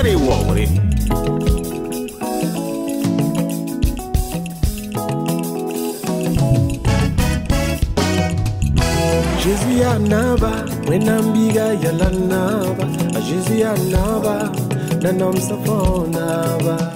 Nani wawre. Jésus anaba, wenambiga yalanaba. Jésus anaba, nanom safonaba.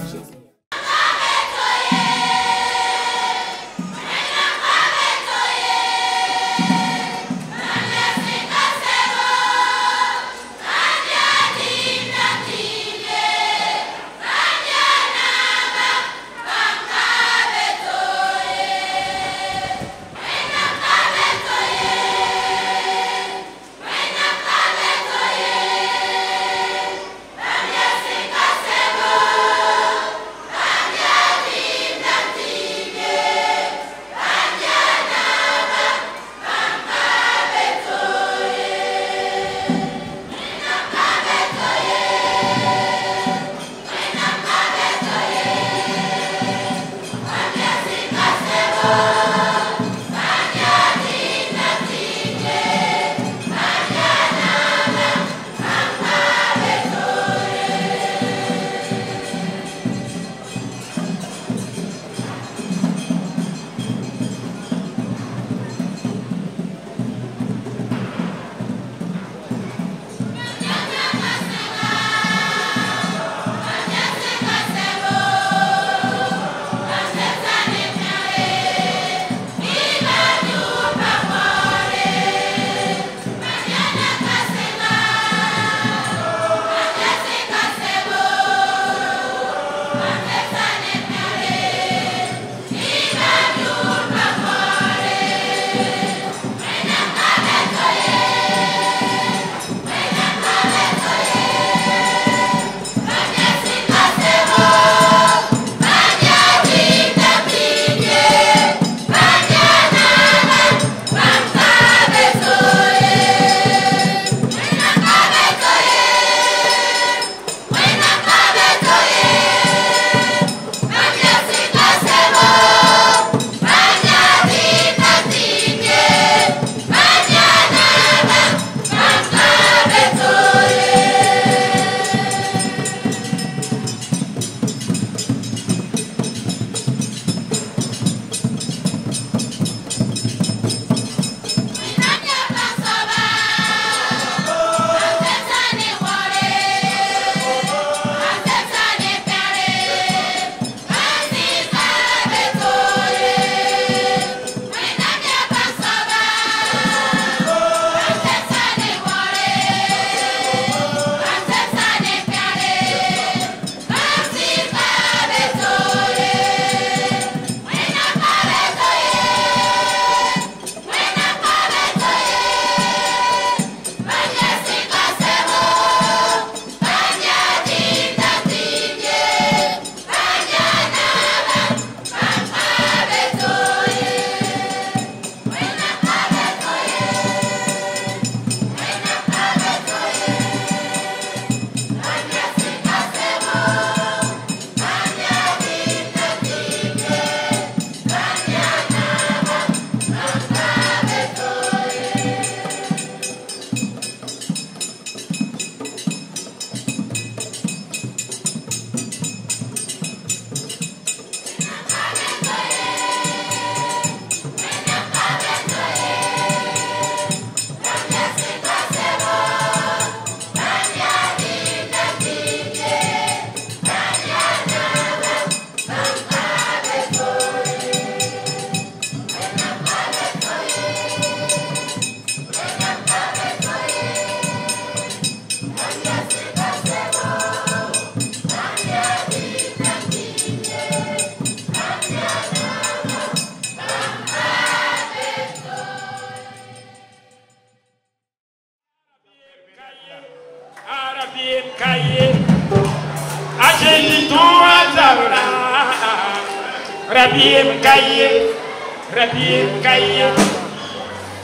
Rabiem Kaye,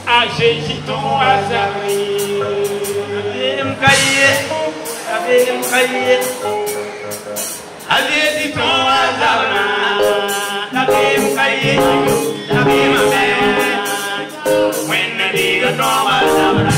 Ajejiton Azari. Rabiem Kaye, Ajejiton Azara. Rabiem Kaye, Rabiem Amen. When the nigga don't Azara.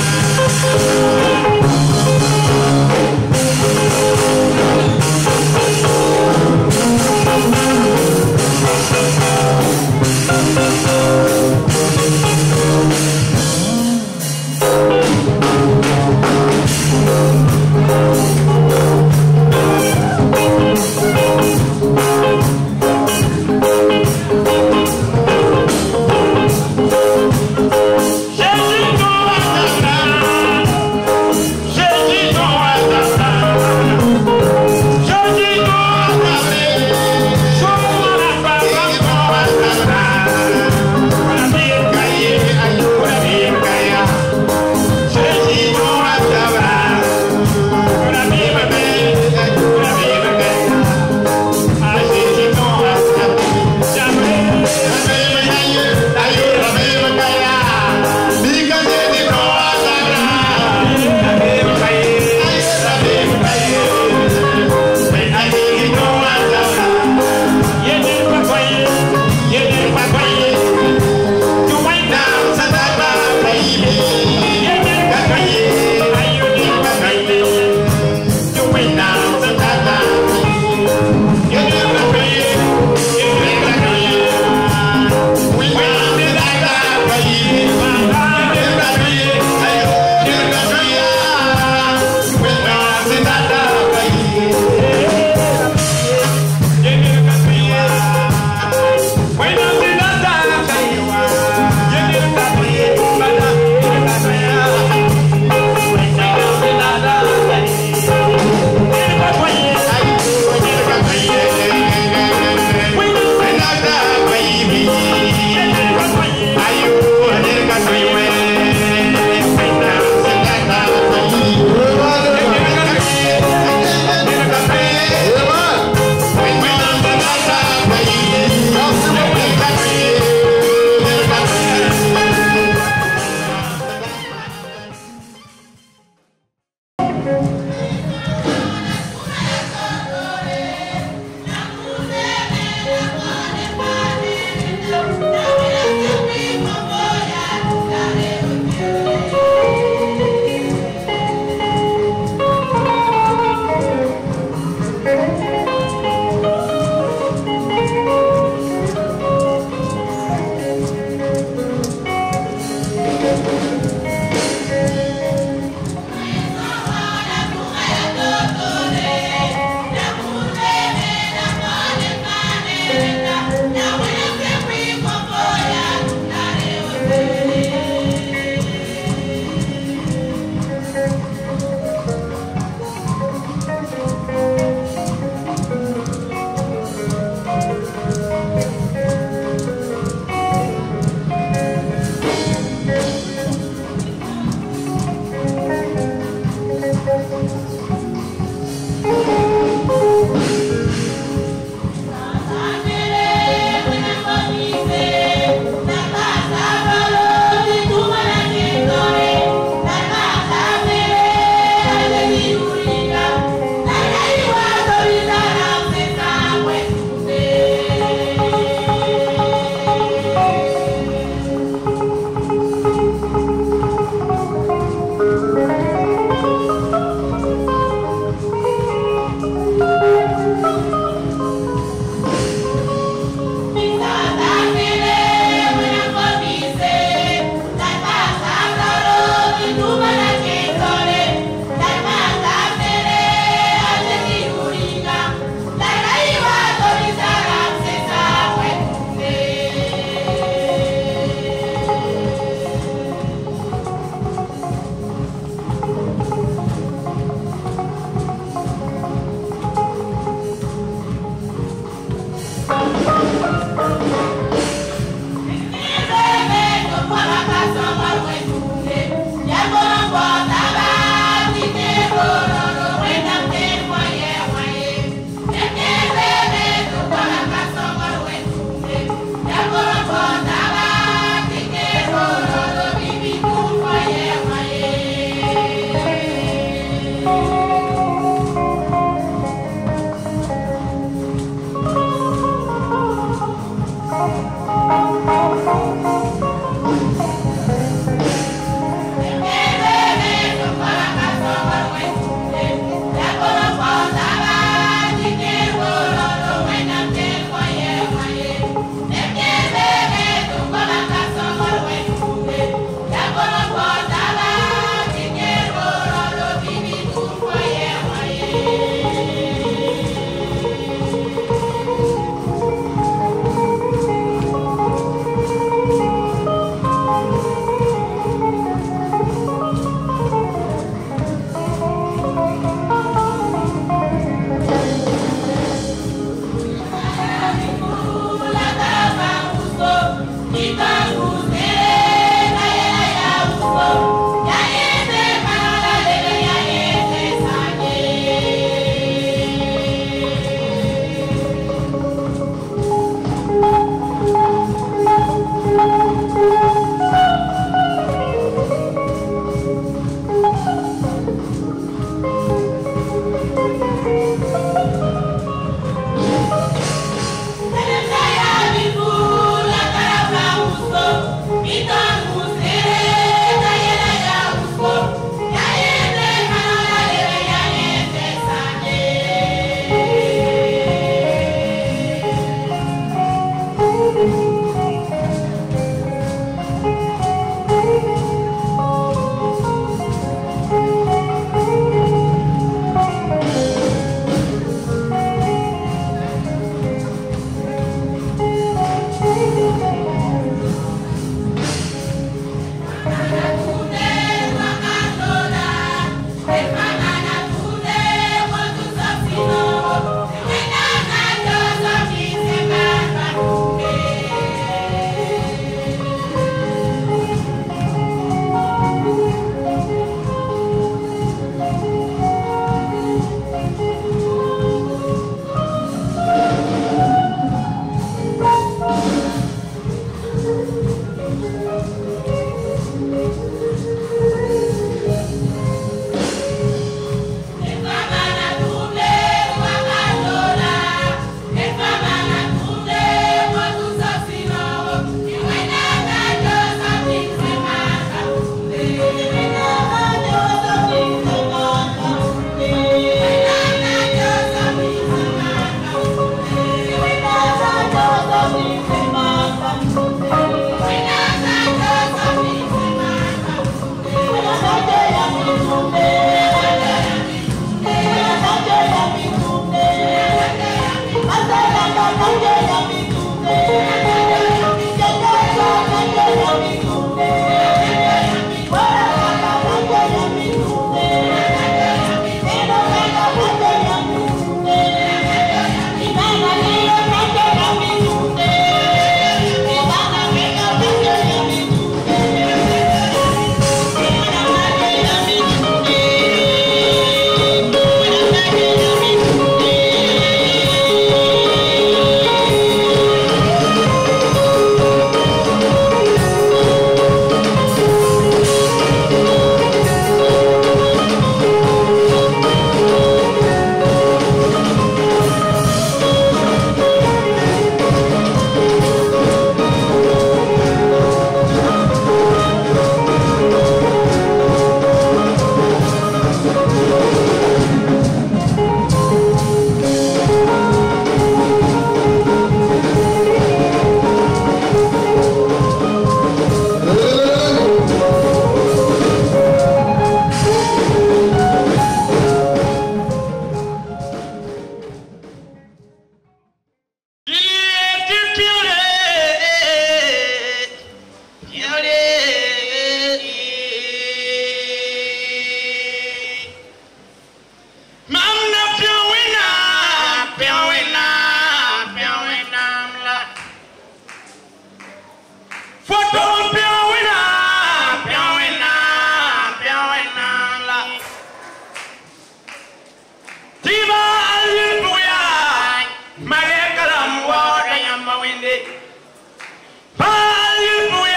Hallelujah!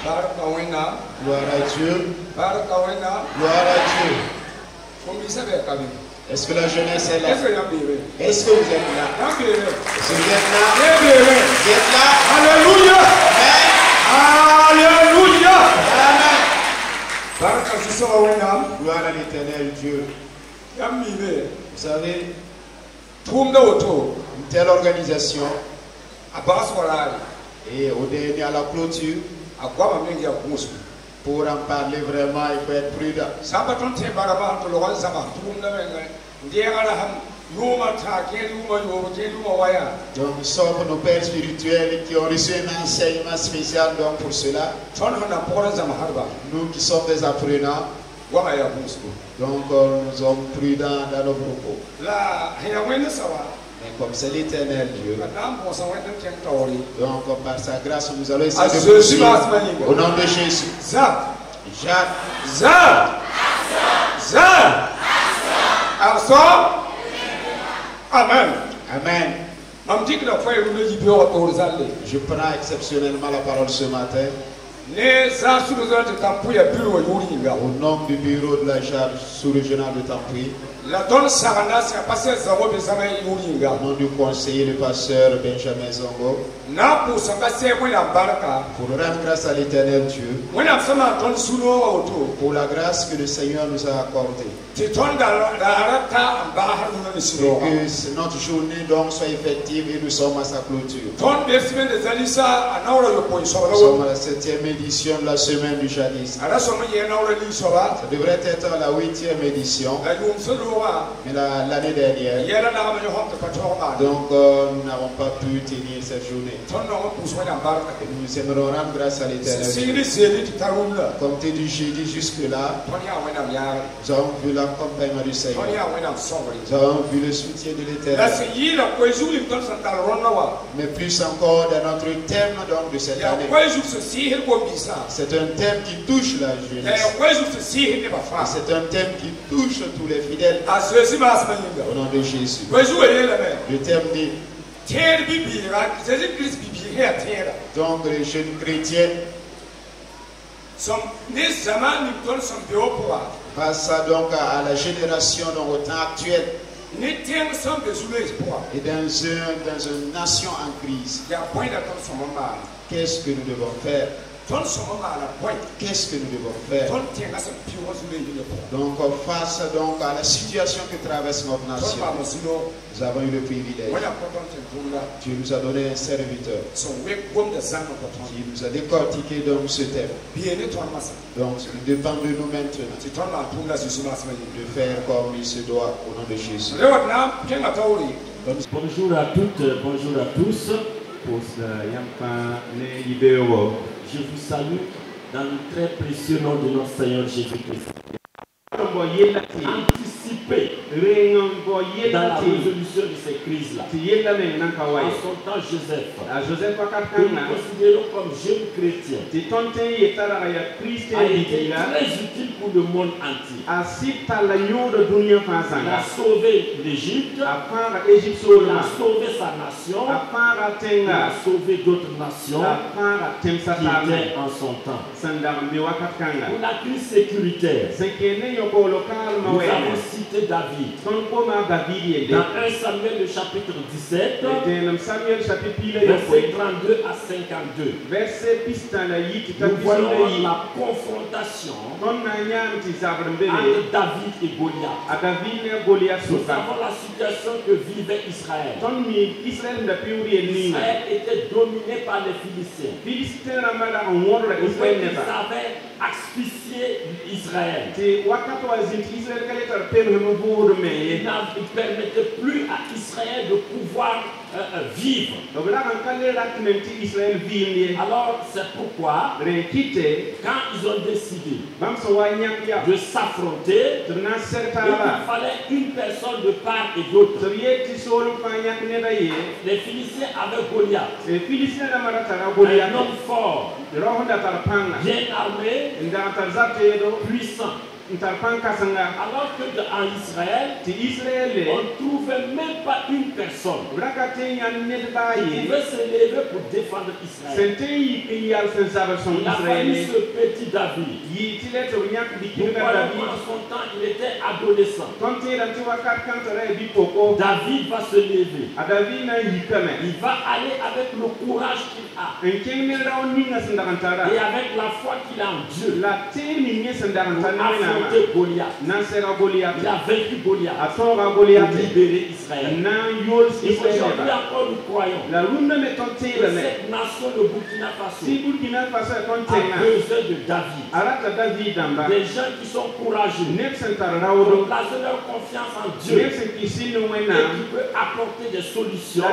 Alléluia. Gloire à Dieu. Gloire à Dieu. Est-ce que la jeunesse est là? Est-ce que vous êtes là? Est-ce que vous êtes là? Vous êtes là? Alléluia. Alléluia. Amen. Gloire à l'Éternel Dieu. Vous savez, une telle organisation, et au dernier à la clôture, pour en parler vraiment, il faut être prudent. Donc nous sommes nos pères spirituels qui ont reçu un enseignement spécial donc pour cela. Nous qui sommes des apprenants, donc nous sommes prudents dans nos propos. Mais comme c'est l'Éternel Dieu, donc par sa grâce nous allons essayer de poursuivre au nom de Jésus. Amen. Amen. Je prends exceptionnellement la parole ce matin. Au nom du bureau de la charge sous-régionale de Tampouy, au nom du conseiller, le pasteur Benjamin Zongo, pour rendre grâce à l'Éternel Dieu, pour la grâce que le Seigneur nous a accordée, et que notre journée donc soit effective et nous sommes à sa clôture. Nous sommes à la 7e édition de la semaine du jadis. Ça devrait être la 8e édition, mais l'année dernière, donc nous n'avons pas pu tenir cette journée. Et nous aimerons rendre grâce à l'Éternel. Comme tu dis jeudi jusque-là, nous avons vu l'accompagnement du Seigneur. Nous avons vu le soutien de l'Éternel. Mais plus encore dans notre thème donc, de cette année. C'est un thème qui touche la jeunesse. C'est un thème qui touche tous les fidèles. Au nom de Jésus. Le thème dit donc les jeunes chrétiens face donc à la génération dans le temps actuel et dans une nation en crise. Qu'est-ce que nous devons faire? Qu'est-ce que nous devons faire? Donc face donc à la situation que traverse notre nation, nous avons eu le privilège. Dieu nous a donné un serviteur qui nous a décortiqué donc ce thème. Donc il dépend de nous maintenant de faire comme il se doit au nom de Jésus. Bonjour à toutes, bonjour à tous. Je vous salue dans le très précieux nom de notre Seigneur Jésus-Christ. Anticiper dans la résolution de ces crises-là. En son temps, Joseph, que nous considérons comme jeune chrétien, a été très utile pour le monde entier. Il a sauvé l'Égypte, il a sauvé sa nation, il a sauvé d'autres nations qui étaient en son temps. Pour la crise sécuritaire, nous avons cité David. Dans 1 Samuel le chapitre 17, versets 32 à 52. Nous voyons la confrontation entre David et Goliath. Nous savons la situation que vivait Israël. Israël était dominé par les Philistins. Ils avaient asphyxié Israël. Il ne permettait plus à Israël de pouvoir vivre. Alors c'est pourquoi quand ils ont décidé de s'affronter, il fallait une personne de part et d'autre. Les Philistins avaient Goliath, un homme fort, bien armé, puissant. Alors que en Israël, on ne trouvait même pas une personne qui pouvait se lever pour défendre Israël. Il a fallu ce petit David. Nous voyons qu'en son temps, il était adolescent. David va se lever. Il va aller avec le courage qu'il a. Et avec la foi qu'il a en Dieu. Pour affronter Goliath. Il a vaincu Goliath. Pour libérer Israël. Et aujourd'hui encore nous croyons que cette nation de Burkina Faso a besoin de David. Des gens qui sont courageux, qui placent leur confiance en Dieu et qui peuvent apporter des solutions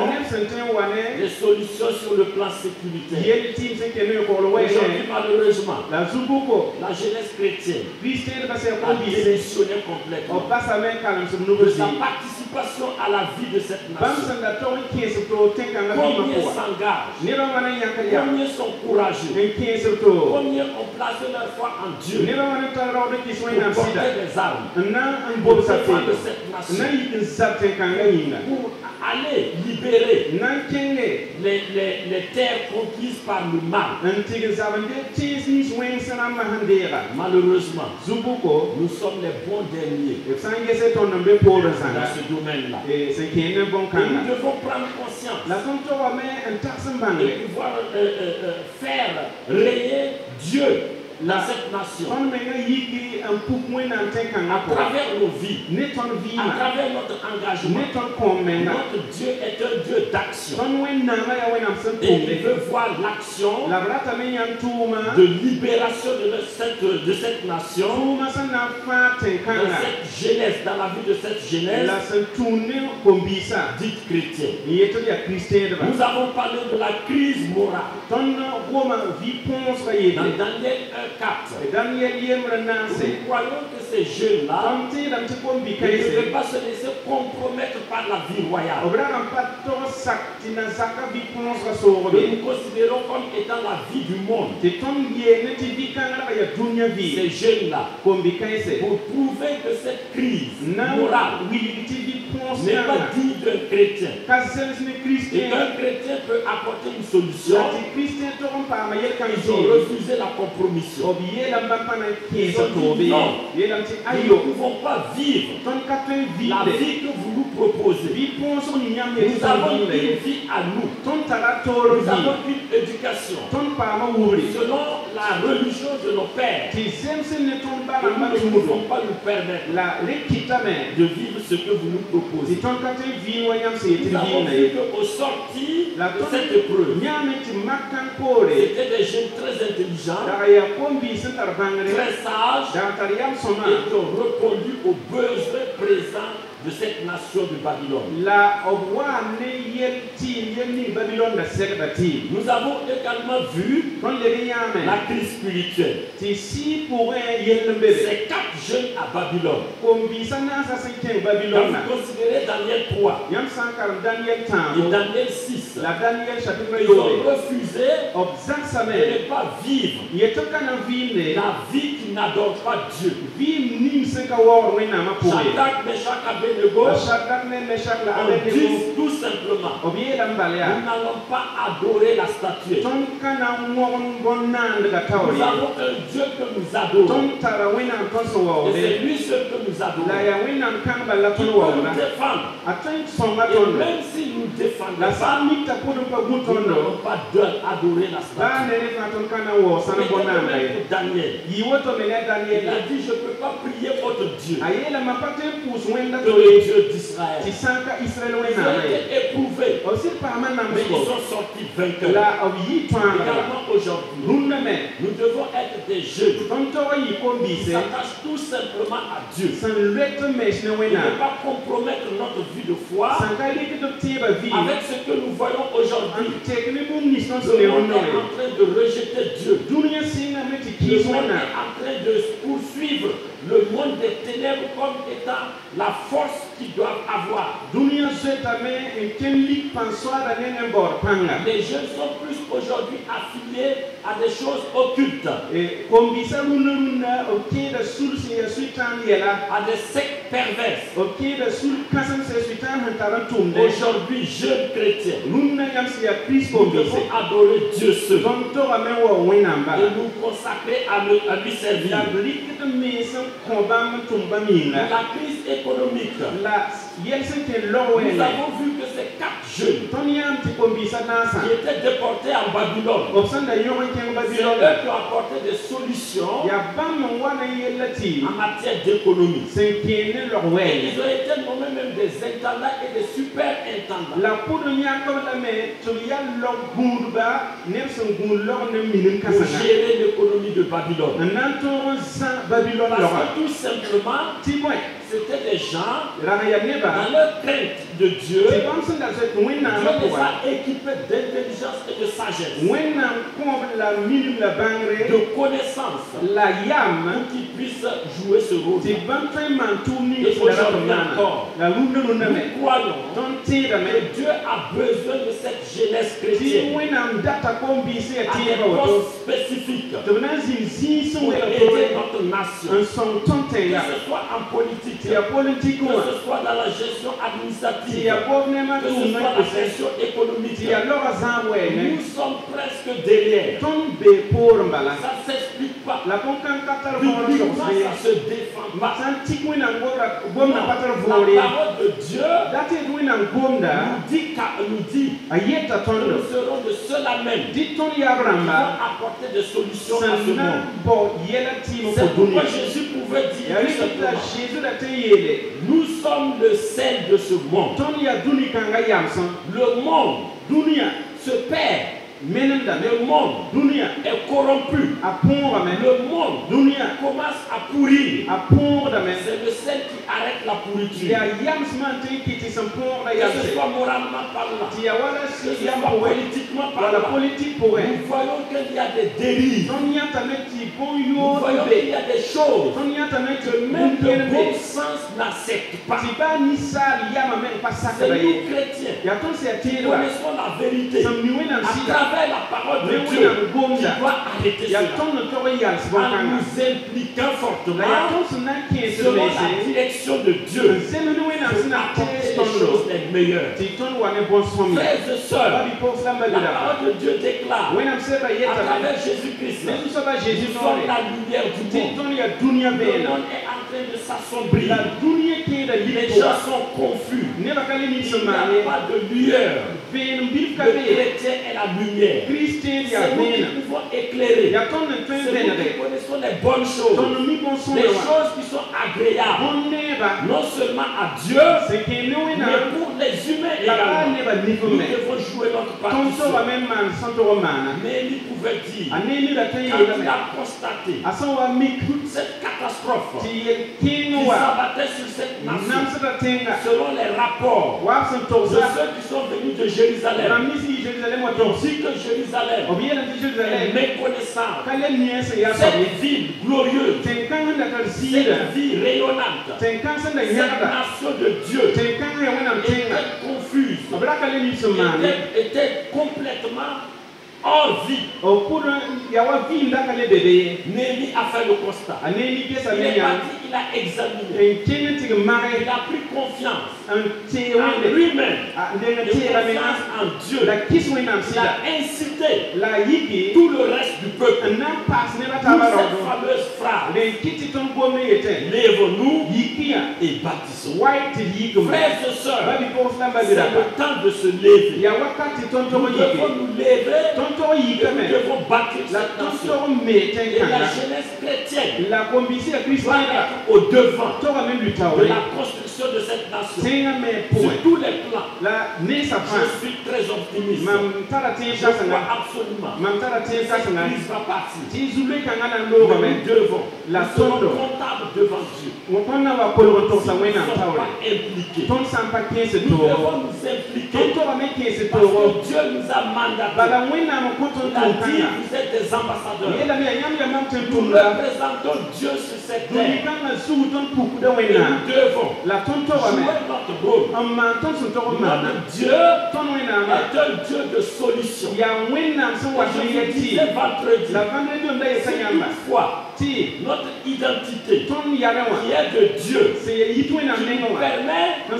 sur le plan sécuritaire. Aujourd'hui, malheureusement, la jeunesse chrétienne a démissionné complètement de sa participation à la vie de cette nation. Combien s'engagent, combien sont courageux, combien ont placé leur foi en Dieu pour porter des armes, pour défendre cette nation, pour aller libérer les terres conquises par le mal. Malheureusement, nous sommes les bons derniers dans ce domaine-là. Et nous devons prendre conscience et pouvoir faire rayer Dieu dans cette nation, à travers nos vies, à travers notre engagement. Notre Dieu est un Dieu d'action. Et il veut voir l'action de libération de cette nation, dans cette jeunesse, dans la vie de cette jeunesse dite chrétienne. Nous avons parlé de la crise morale. Dans Daniel 4. Nous croyons que ces jeunes-là ne devaient pas se laisser compromettre par la vie royale. Et nous considérons comme étant la vie du monde. Ces jeunes-là, pour prouver que cette crise morale n'est pas digne d'un chrétien. Et un chrétien peut apporter une solution. Ils ont refusé la compromission. Ils ont dit non, nous ne pouvons pas vivre la vie que vous nous proposez. Nous avons une vie à nous. Nous avons une éducation selon la religion de nos pères. Et nous ne pouvons pas nous permettre de vivre ce que vous nous proposez. Nous avons vu qu'au sorti de cette épreuve, c'était des jeunes très intelligents, très sages, et qui ont répondu aux besoins présents de cette nation de Babylone. Nous avons également vu la crise spirituelle. Ces 4 jeunes à Babylone. Quand vous considérez Daniel 3 et Daniel 6, ils ont refusé de ne pas vivre la vie qui n'adore pas Dieu. Shadrach, Meshach, Abednego ont dit tout simplement, nous n'allons pas adorer la statuette. Nous avons un Dieu que nous adorons. Et c'est lui seul que nous adorons. Il peut nous défendre. Et même si nous défendons pas, nous n'allons pas adorer la statuette. Daniel, il a dit, je ne peux pas prier votre Dieu, que le Dieu d'Israël. Ils ont été éprouvés, mais ils sont sortis vainqueurs. Également aujourd'hui, nous devons être des jeunes qui s'attachent tout simplement à Dieu. Et ne pas compromettre notre vie de foi avec ce que nous voyons aujourd'hui. Le monde est en train de rejeter Dieu. Le monde est en train de poursuivre le monde des ténèbres comme étant la force qu'ils doivent avoir. Les jeunes sont plus aujourd'hui affiliés lié à des choses occultes, à des sectes perverses. Aujourd'hui, jeunes chrétiens, nous devons adorer Dieu seul et nous consacrer à lui servir. La crise économique, nous avons vu que ces 4 jeunes qui étaient déportés en Babylone, c'est eux qui ont apporté des solutions en matière d'économie. Et ils ont été nommés même des intendants et des super intendants. Pour gérer l'économie de Babylone. Parce que tout simplement, c'était des gens dans leur crainte de Dieu. Dieu les a équipés d'intelligence et de sagesse, de connaissance, pour qu'ils puissent jouer ce rôle. Et aujourd'hui encore, nous croyons que Dieu a besoin de cette jeunesse chrétienne à des postes spécifiques pour aider notre nation, que ce soit en politique, que ce soit dans la gestion administrative, que ce soit la gestion économique. Nous sommes presque derrière. Ça ne s'explique pas. Bibliquement, ça se défend pas. La parole de Dieu nous dit que nous serons de ceux-là même qui vont apporter des solutions à ce monde. C'est pourquoi Jésus pouvait dire nous sommes le sel de ce monde. Le monde se perd. Le monde est corrompu. Le monde commence à pourrir. C'est le sel qui arrête la pourriture. Que ce soit moralement parlant, que ce soit politiquement parlant, nous voyons qu'il y a des dérives. Nous voyons qu'il y a des choses que même le bon sens n'accepte pas. C'est nous chrétiens qui connaissons la vérité à travers la parole de Dieu qui doit arrêter cela en nous impliquant fortement selon la direction de Dieu pour apporter les choses les meilleures. Frères et sœurs, la parole de Dieu déclare à travers Jésus-Christ nous sommes la lumière du monde. Le monde est en train de s'assombrir. Les gens sont confus. Il n'y a pas de lueur. Le chrétien est la lumière. C'est nous qui pouvons éclairer. C'est nous qui connaissons les bonnes choses. Les choses qui sont agréables. Non seulement à Dieu, mais pour les humains également. Nous devons jouer notre partition. Mais il pouvait dire, quand il a constaté toute cette catastrophe qui s'abattait sur cette nation, selon les rapports de ceux qui sont venus de Jérusalem, il dit que Jérusalem est méconnaissante. Cette ville glorieuse, cette ville rayonnante, cette nation de Dieu était confuse, était complètement hors vie. Néhémie a fait le constat. Il est parti, il a examiné. Il a pris confiance en lui-même et confiance en Dieu. Il a incité tout le reste du peuple pour cette fameuse phrase: lèvons-nous et bâtissons. Frères et sœurs, c'est le temps de se lever. Nous devons nous lever. Nous devons bâtir cette nation. Et la jeunesse chrétienne doit être au devant de la construction de cette nation. Sur tous les plans, je suis très optimiste. Je crois absolument que cette crise va partir. Mais nous devons, nous serons comptables devant Dieu. Si nous ne sommes pas impliqués, nous devons nous impliquer parce que Dieu nous a mandatés. Il a dit, vous êtes des ambassadeurs. Nous représentons Dieu sur cette terre. Et nous devons jouer notre rôle. Notre Dieu est un Dieu de solution. Je disais vendredi, toutefois, notre identité qui est de Dieu, qui nous permet de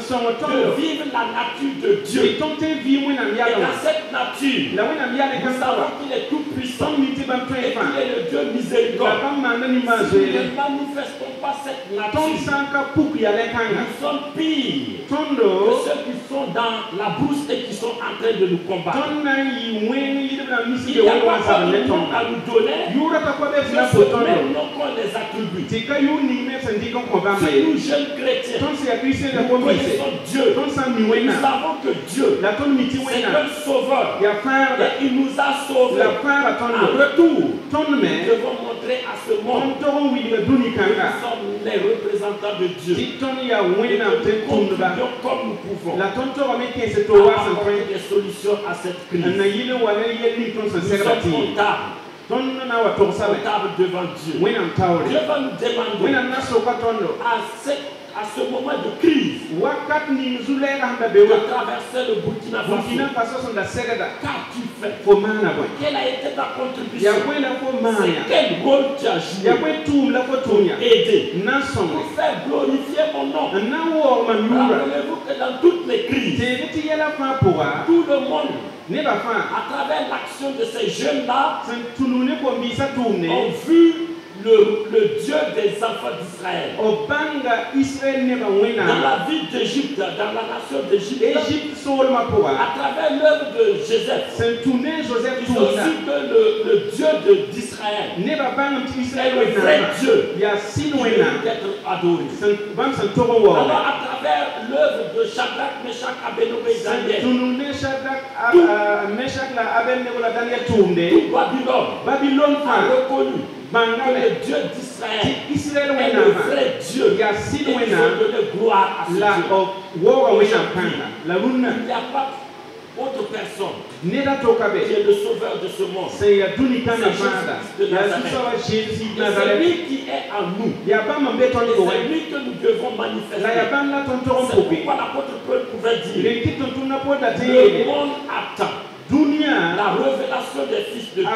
vivre la nature de Dieu. Et dans cette nature, nous savons qu'il est tout puissant et qu'il est le Dieu miséricordieux. Si nous ne manifestons pas cette nature, nous sommes pires que ceux qui sont dans la brousse et qui sont en train de nous combattre. Il n'y a pas quoi à nous donner, même non qu'on les attribue. Si nous, jeunes chrétiens, nous connaissons Dieu, nous savons que Dieu c'est un sauveur et il nous a sauvés. En retour, nous devons montrer à ce monde que nous sommes les représentants de Dieu et que nous contribuons comme nous pouvons à apporter des solutions à cette crise. Nous sommes comptables devant Dieu. Dieu va nous demander à ce moment de crise de traverser le Burkina Faso. Qu'as-tu fait? Quelle a été ta contribution? C'est quel rôle tu as joué pour aider, pour faire glorifier mon nom? Rappelez-vous que dans toutes les crises, tout le monde, à travers l'action de ces jeunes-là, ont vu le Dieu des enfants d'Israël. Dans la ville d'Égypte, dans la nation d'Égypte, à travers l'œuvre de Joseph, ils ont su que le Dieu d'Israël est le vrai Dieu qui mérite d'être adoré. Alors à travers l'œuvre de Shadrach, Meshach, Abednego et Daniel, tout Babylone a reconnu que le Dieu d'Israël est le vrai Dieu et ils ont donné gloire à ce Dieu. Il n'y a pas autre personne qui est le sauveur de ce monde. C'est Jésus-Christ de Nazareth. C'est lui qui est en nous. Et c'est lui que nous devons manifester. C'est pourquoi l'apôtre Paul pouvait dire: le monde attend la révélation des fils de Dieu.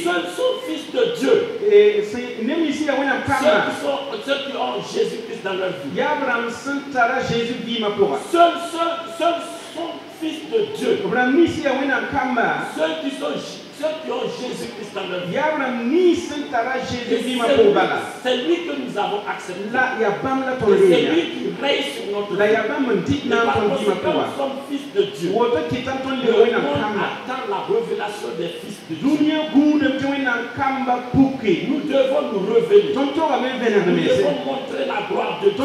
Seuls sont fils de Dieu ceux qui ont Jésus-Christ dans leur vie. Seuls sont fils de Dieu ceux qui ont Jésus-Christ dans leur vie. C'est lui que nous avons accepté. C'est lui qui règne sur notre vie. Et par conséquent, nous sommes fils de Dieu. Le monde attend la révélation des fils de Dieu. Nous devons nous révéler. Nous devons montrer la gloire de Dieu,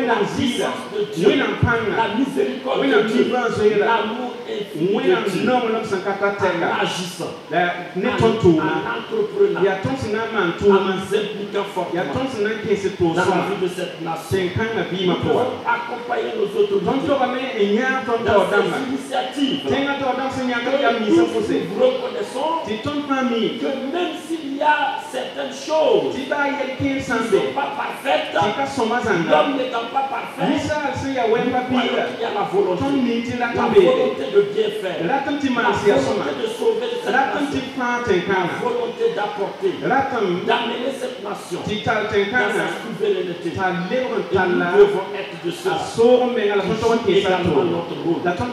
la puissance de Dieu, la miséricorde de Dieu, l'amour infini de Dieu, en agissant, en entreprenant, en nous impliquant fortement dans la vie de cette nation. Nous devons accompagner nos autorités dans ces initiatives que nous reconnaissons que même s'il y a certaines choses qui ne sont pas parfaites, l'homme n'étant pas parfait, nous croyons qu'il y a la volonté de bien faire, la volonté de sauver cette nation, la volonté d'apporter, d'amener cette nation dans sa souveraineté. Et nous devons être de ceux qui jouent également notre rôle. Notre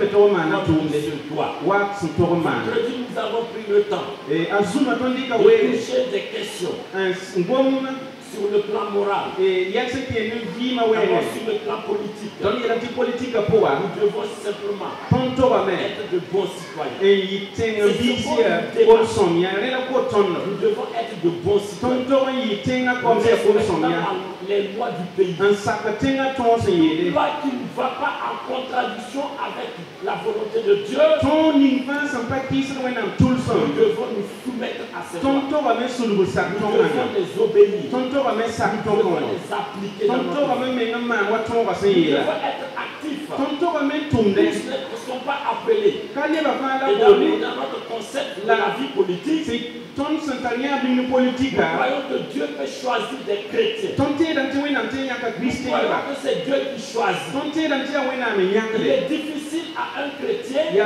mission doit. Vendredi, nous avons pris le temps de toucher des questions sur le plan moral, d'abord sur le plan politique. Nous devons simplement être de bons citoyens. Nous devons être de bons citoyens. Les lois du pays. Une loi qui ne va pas en contradiction avec la volonté de Dieu. Nous devons nous soumettre à ces lois. Nous devons les obéir. Nous devons les appliquer dans notre vie. Nous devons être actifs tous ne sont pas appelés. Et dans notre concept de la vie politique, nous croyons que Dieu peut choisir des chrétiens. Nous croyons que c'est Dieu qui choisit. Il est difficile à un chrétien de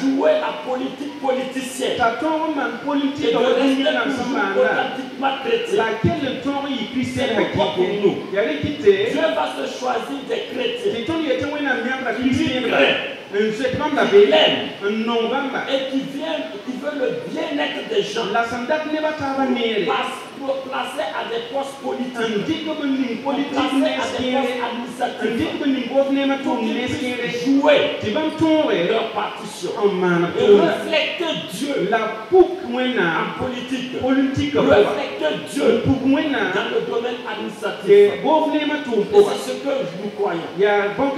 jouer la politique politicienne et de rester toujours authentiquement chrétien. C'est pourquoi pour nous, Dieu va se choisir des chrétiens qui l'aiment et qui veulent le bien-être des gens, placés à des postes politiques, placés à des postes administratifs, pour qu'ils puissent jouer leur partition et refléter Dieu en politique, refléter Dieu dans le domaine administratif. Et c'est ce que nous croyons. Et quand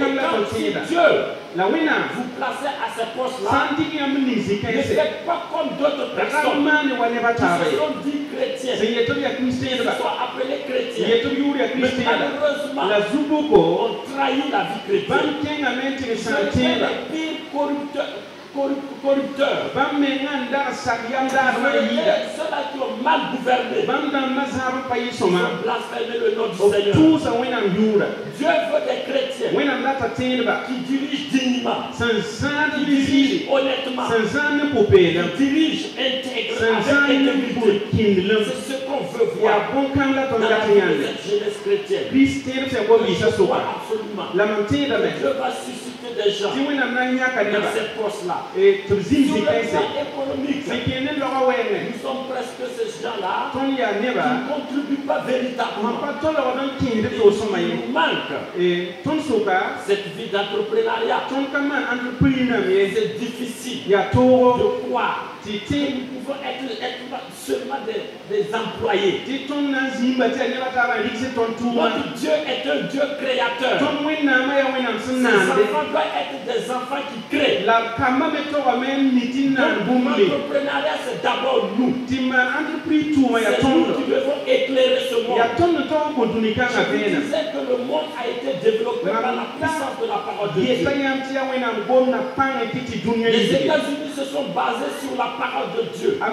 si Dieu vous placez à ces postes-là, ne faites pas comme d'autres personnes qui se sont dit chrétiens, qui se sont appelés chrétiens, mais malheureusement ont trahi la vie chrétienne. Ils sont les pires corrupteurs. Ceux-là qui ont mal gouverné, ils ont blasphémé le nom du Seigneur. Dieu veut des chrétiens qui dirigent dignement, qui dirigent honnêtement, qui dirigent avec intégrité. C'est ce qu'on veut voir dans la vie de cette jeunesse chrétienne. Je crois absolument que Dieu va susciter des gens dans cette poste-là. Sur le plan économique, nous sommes presque ces gens-là qui ne contribuent pas véritablement. Il nous manque cette vie d'entrepreneuriat. C'est difficile de croire que nous pouvons être seulement des employés. Notre Dieu est un Dieu créateur. Ces enfants doivent être des enfants qui créent. L'entrepreneuriat, c'est d'abord nous. C'est nous qui devons éclairer ce monde. Je disais que le monde a été développé par la puissance de la parole de Dieu. Les États-Unis se sont basés sur la parole de Dieu. Les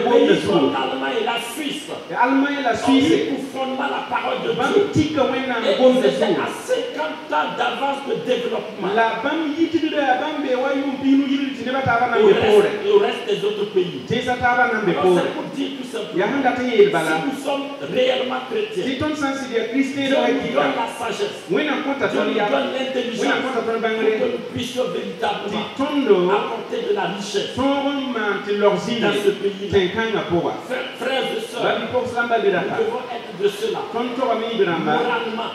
pays comme l'Allemagne et la Suisse ont mis pour fondement la parole de Dieu. Et ils étaient à 50 ans d'avance de développement. Et au reste des autres pays. Alors c'est pour dire tout simplement, si nous sommes réellement chrétiens, Dieu nous donne la sagesse, Dieu nous donne l'intelligence pour que nous puissions véritablement apporter de la richesse dans ce pays-là. Frères et sœurs, nous devons être de cela. Moralement,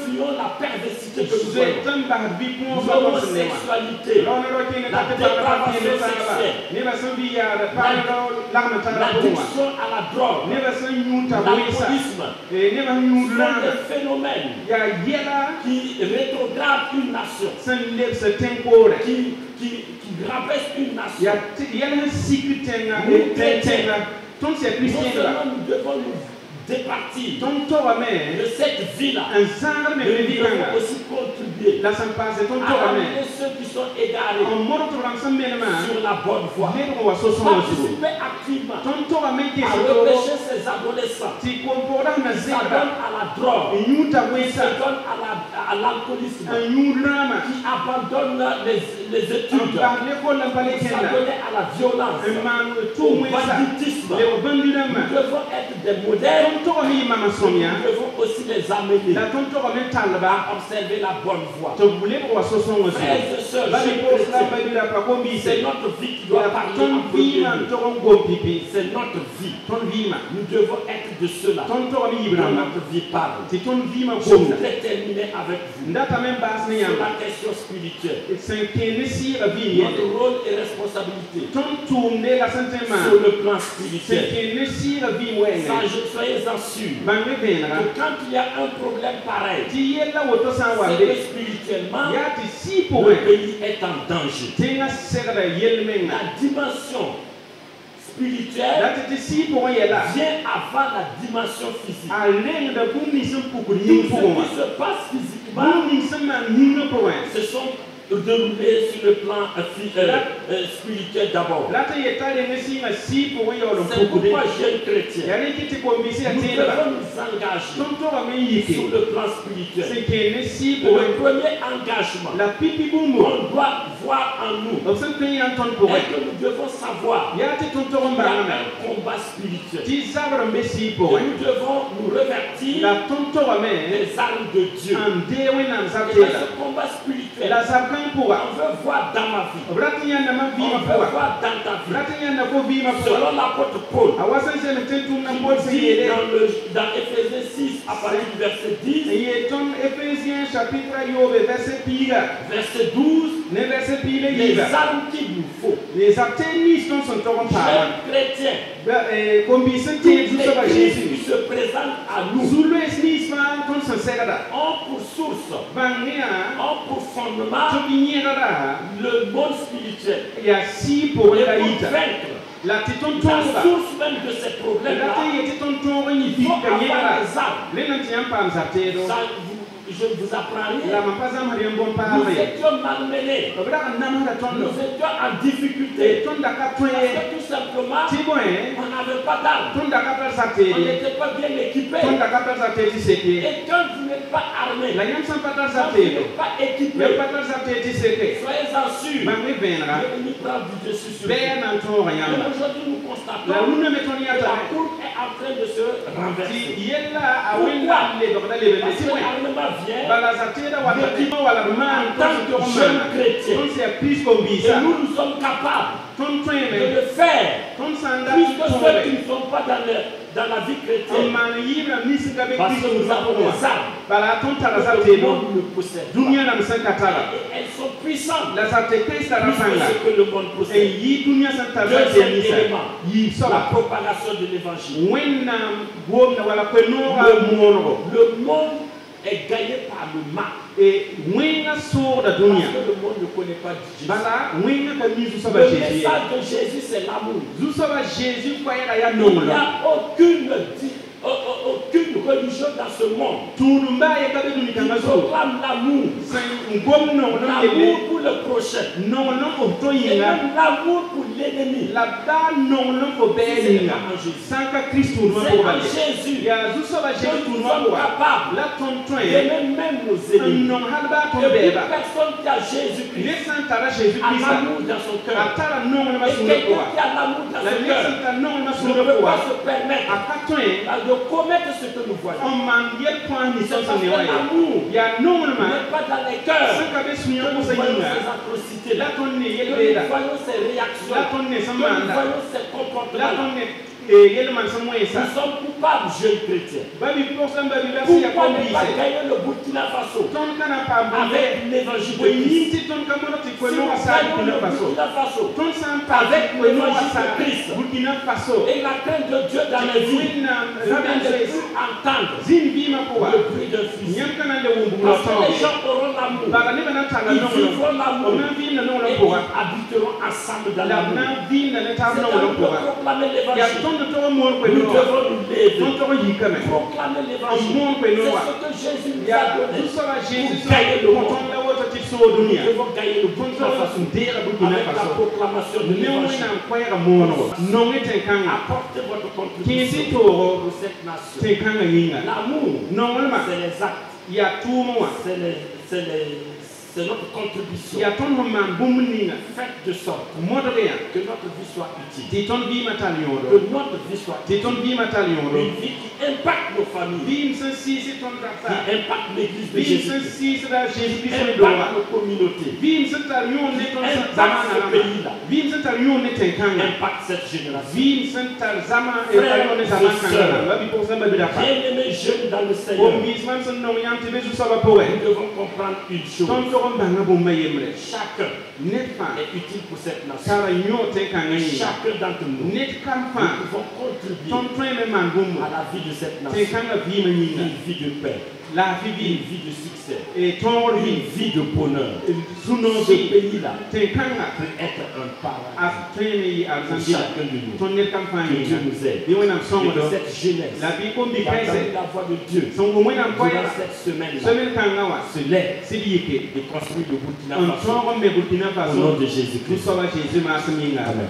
fuyons la perversité que nous voyons, l'homosexualité, la dépravation sexuelle, l'addiction à la drogue, l'alcoolisme. Ce sont des phénomènes qui rétrogradent une nation, qui rabaissent une nation. Non seulement nous devons nous départir de cette vie-là, mais nous devons aussi contribuer à ramener ceux qui sont égarés sur la bonne voie. Participer activement à repêcher ces adolescents qui s'adonnent à la drogue, qui s'adonnent à l'alcoolisme, qui abandonnent les études, qui s'adonnent à la violence, au banditisme. Nous devons être des modèles. Nous devons aussi les amener à observer la bonne voie. Frères et sœurs, c'est notre vie qui doit parler en premier lieu. C'est notre vie. Nous devons être de cela. Quand notre vie parle. Je voudrais terminer avec vous sur la question spirituelle. Notre rôle et responsabilité sur le plan spirituel. Soyez en sûr que quand il y a un problème pareil, c'est que spirituellement, le pays est en danger. La dimension spirituel vient avant la dimension physique. Ce qui se passe physiquement, ce sont déroulés sur le plan spirituel d'abord. C'est pourquoi, jeunes chrétiens, nous devons nous engager sur le plan spirituel. Le premier engagement qu'on doit voir en nous est que nous devons savoir qu'il y a un combat spirituel. Et nous devons nous revêtir des armes de Dieu. Et ce combat spirituel, on veut voir dans ma vie, on veut voir dans ta vie. Selon l'apôtre Paul, qui dit dans Éphésiens 6 à partir du verset 10, verset 12, les armes qu'il nous faut. Jeunes chrétiens, toutes les crises qui se présentent à nous ont pour source, ont pour fondement le monde spirituel. Et pour vaincre la source même de ces problèmes-là, il faut avoir des armes. Je vous apprends rien. Nous étions malmenés. Nous étions en difficulté. Parce que tout simplement, on n'avait pas d'armes. On n'était pas bien équipés. Et quand vous n'êtes pas armé, quand vous n'êtes pas équipé, soyez-en sûrs, l'ennemi prend du dessus sur vous. Et aujourd'hui, nous constatons que la courbe est en train de se renverser. Pourquoi? Parce que l'armement vient en tant que jeune chrétien. Et nous sommes capables de le faire. Puisque ceux qui ne sont pas dans la vie chrétienne, parce que nous avons des armes, le monde le possède. Et elles sont puissantes plus que ce que le monde possède. Deuxième élément, la propagation de l'évangile. Le monde est gagné par le mal. Parce que le monde ne connaît pas Jésus. Le message de Jésus, c'est l'amour. Il n'y a aucune religion dans ce monde qui proclame l'amour. L'amour pour le prochain. Et même l'amour pour l'ennemi. C'est en Jésus que nous sommes capables d'aimer même nos ennemis. Et toute personne qui a Jésus-Christ a l'amour dans son cœur. Et quelqu'un qui a l'amour dans son cœur ne peut pas se permettre de commettre ce que nous voyons. C'est parce que l'amour n'est pas dans les cœurs que nous voyons ces atrocités-là, que nous voyons ces réactions, que nous voyons ces comportements. Nous sommes coupables, jeunes chrétiens. Pourquoi ne pas gagner le Burkina Faso avec l'évangile de Christ? Si nous gagnons le Burkina Faso avec l'évangile de Christ et la crainte de Dieu dans les vies, vous n'allez plus entendre le bruit d'un fusil. Parce que les gens auront l'amour, ils vivront l'amour et ils habiteront ensemble dans l'amour. C'est à nous de proclamer l'évangile. Nous devons nous lever, proclamer l'évangile. C'est ce que Jésus nous a donné pour gagner le monde. Nous devons gagner le Burkina Faso avec la proclamation de l'évangile. Apportez votre contribution pour cette nation. L'amour, c'est les actes. C'est notre contribution. Faites de sorte que notre vie soit utile. Que notre vie soit utile. Une vie qui impacte nos familles. Qui impacte l'église de Jésus. Qui impacte nos communautés. Qui impacte ce pays-là. Impacte cette génération. Bien-aimés jeunes dans le Seigneur, nous devons comprendre une chose. Chacun est utile pour cette nation. Chacun d'entre nous pouvons contribuer à la vie de cette nation. Une vie de paix. La une vie de succès, et ton une vie de bonheur. Sous ce pays-là peut être un paradis pour chacun de nous. Que Dieu nous aide. Et que cette jeunesse, la voix de Dieu, durant cette semaine-là, se lève et construit le Burkina Faso au nom de Jésus-Christ. Amen.